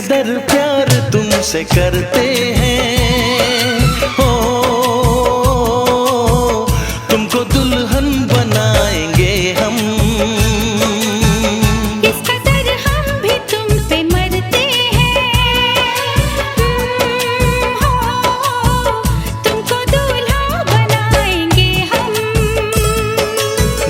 कदर प्यार तुमसे करते हैं, हो तुमको दुल्हन बनाएंगे हम। इस कदर हम भी तुम पे मरते हैं, हो तुमको दूल्हा बनाएंगे हम।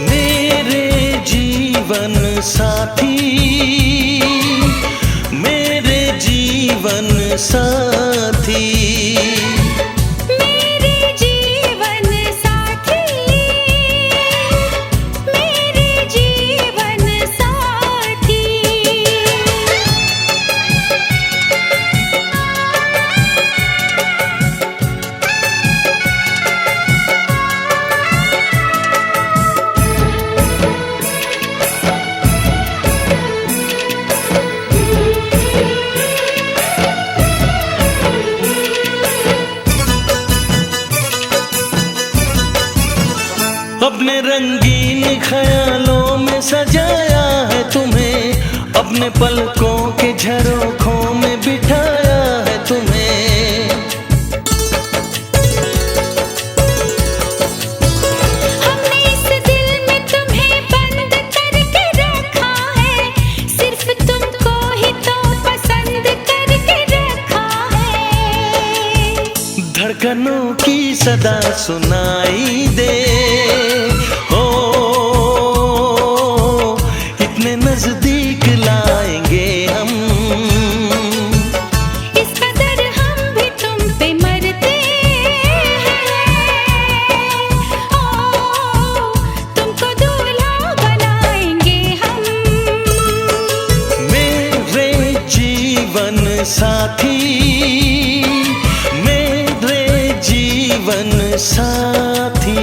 मेरे जीवन साथी, मेरे जीवन साथी, मेरे जीवन साथी, मेरे जीवन साथी। अपने रंगीन ख्यालों में सजाया है तुम्हें, अपने पलकों के झरोखों में बिठाया है तुम्हें। हमने इस दिल में तुम्हें बंद करके रखा है, सिर्फ तुमको ही तो पसंद करके रखा है। धड़कनों की सदा सुनाई दे, हो इतने नजदीक लाएंगे हम। इस कदर हम भी तुम पे मरते हैं, ओ तुमको दूल्हा बनाएंगे हम। मेरे जीवन साथी, मेरे जीवन साथी,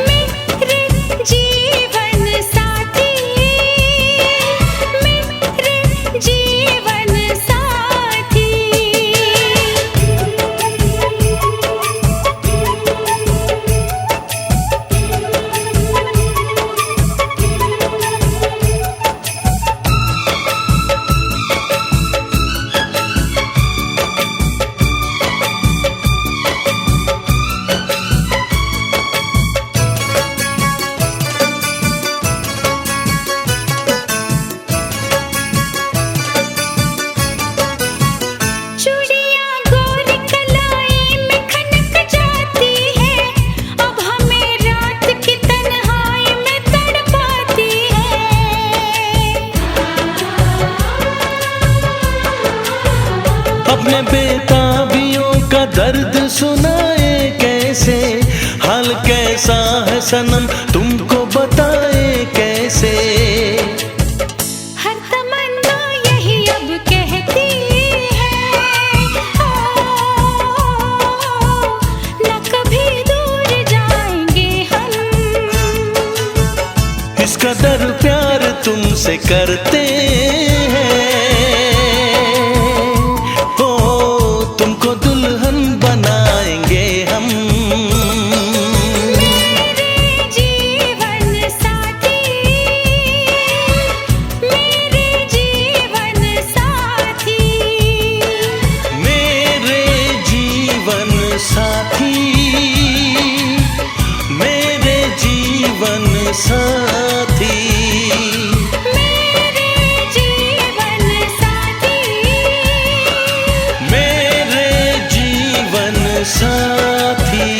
मेरे जीवन साथी, मेरे जीवन साथी। चूड़ियां गोरी कलाई में खनक जाती है, अब हमें रात की तन्हाई में तड़पाती है। अपने बेताबियों का दर्द सुनाए कैसे, हाल कैसा है सनम तुमको बताए कैसे। हर तमन्ना यही अब कहती है, न कभी दूर जाएंगे हम। इस कदर प्यार तुमसे करते हैं, हो तुमको दुल्हन बनाएंगे हम। मेरे जीवन साथी, मेरे जीवन साथी, मेरे जीवन साथी, मेरे जीवन साथी, मेरे जीवन साथी, मेरे जीवन साथी।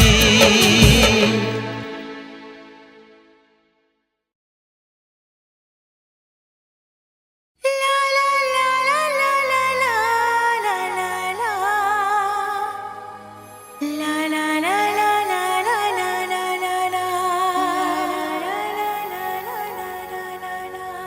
ला ला ला ला ला ला ला ला ला, ला ला ला ला ला ला ला ला ला, ला ला ला ला ला ला ला।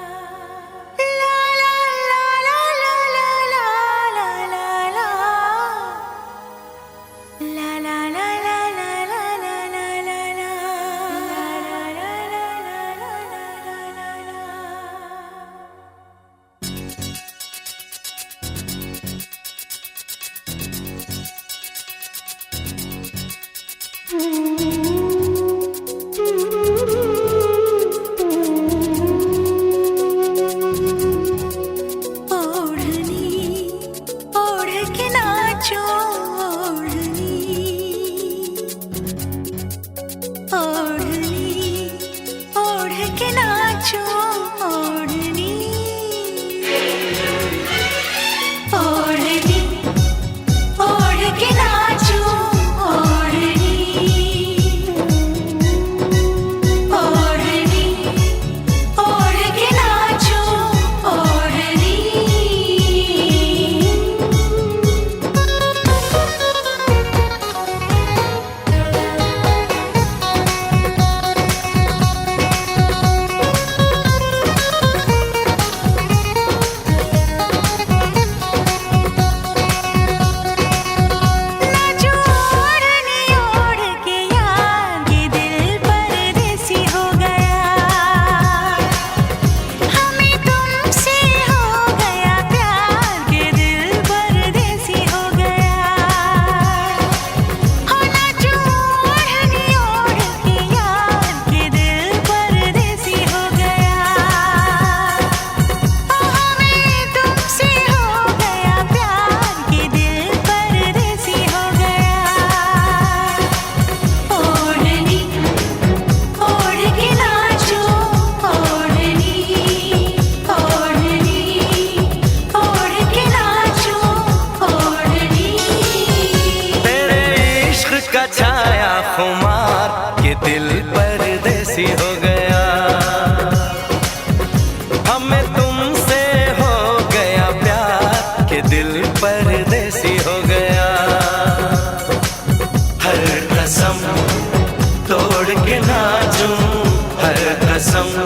कसम,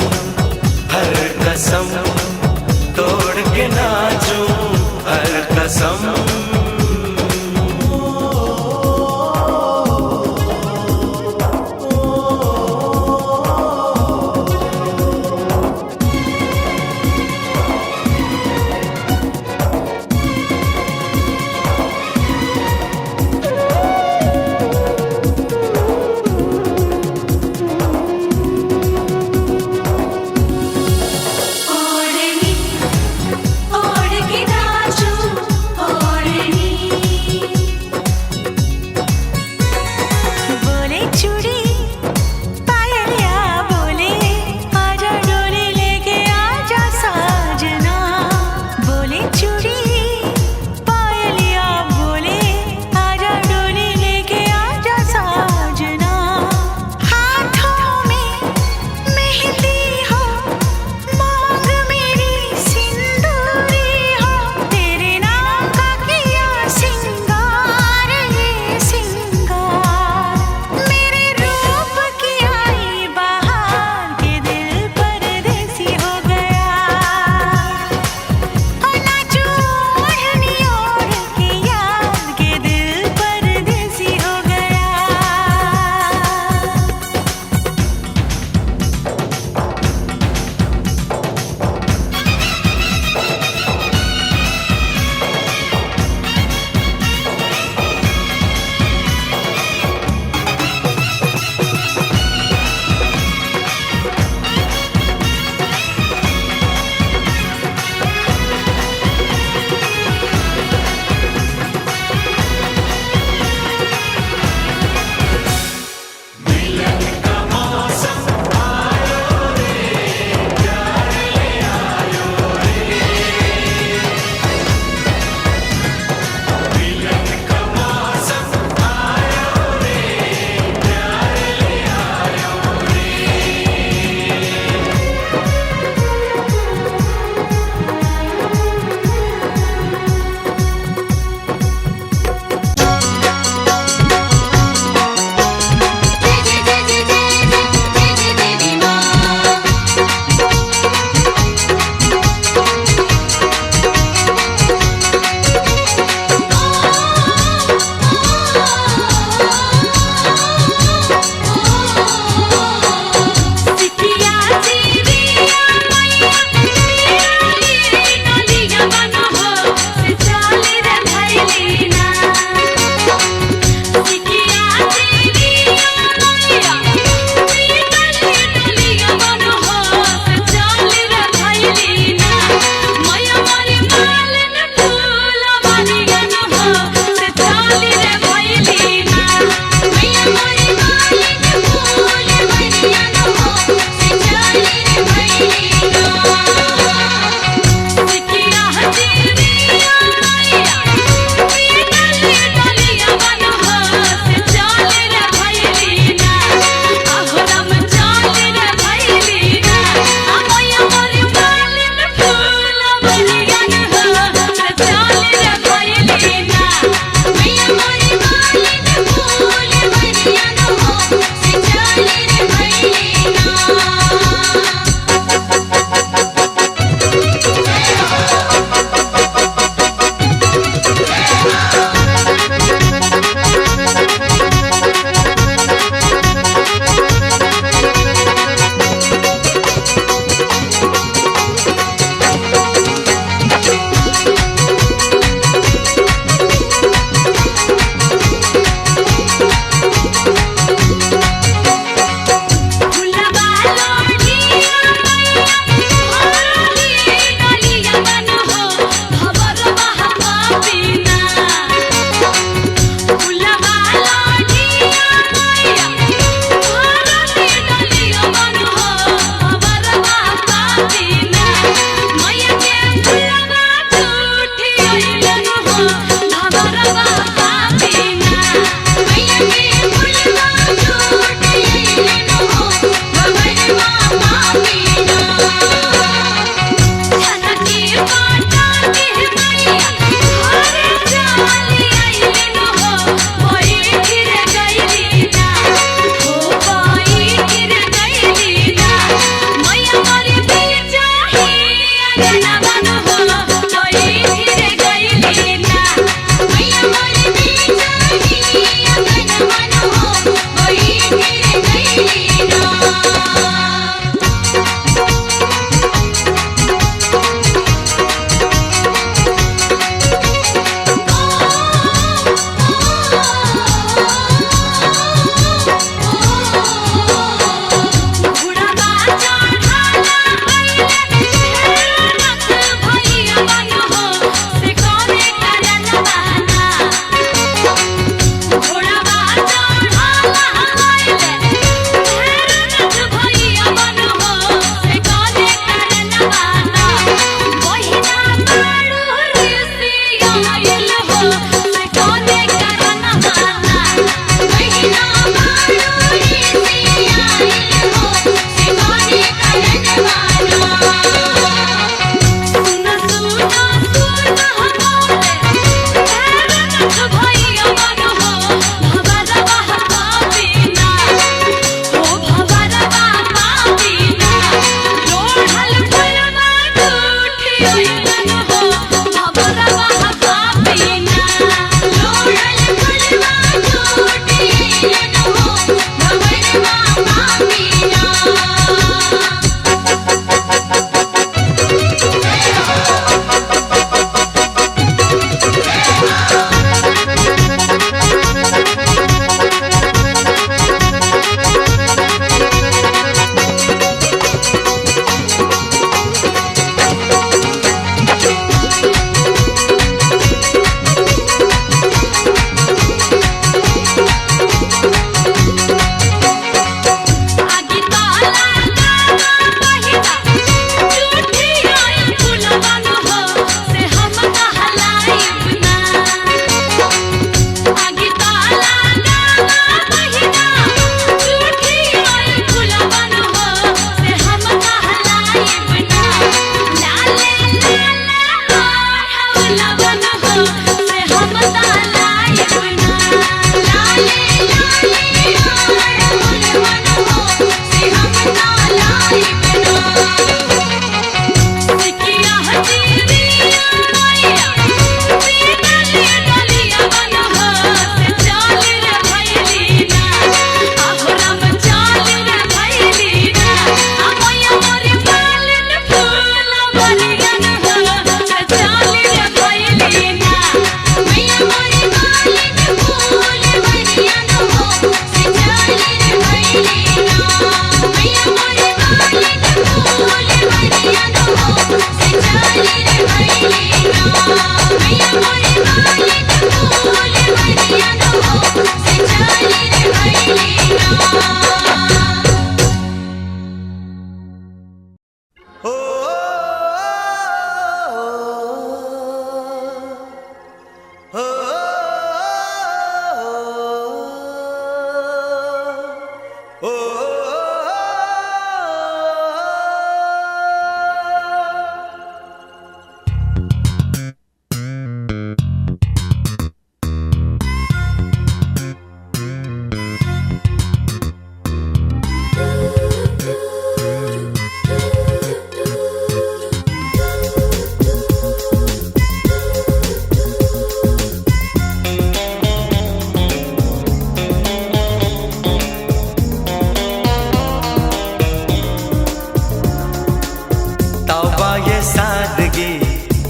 हर कसम तोड़ के नाचूं, हर कसम।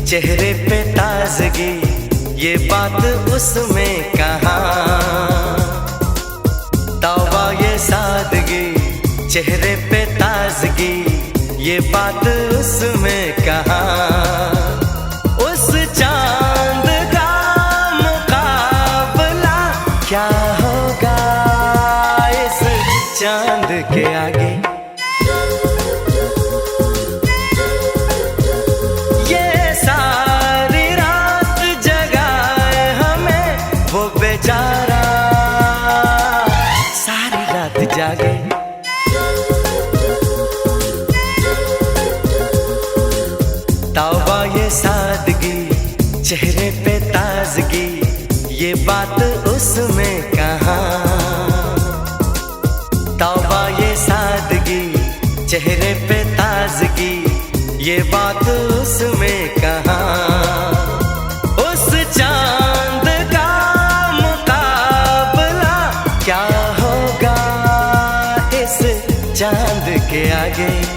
चेहरे पे ताजगी, ये बात उसमें कहाँ। तौबा ये सादगी, चेहरे पे ताजगी, ये बात उसमें कहाँ। उस चांद का मुकाबला क्या होगा इस चांद के आगे। जागे तौबा ये सादगी, चेहरे पे ताजगी, ये बात उसमें कहाँ। तौबा ये सादगी, चेहरे पे ताजगी, ये बात उसमें कहाँ। उस चांद का मुकाबला क्या होगा चांद के आगे।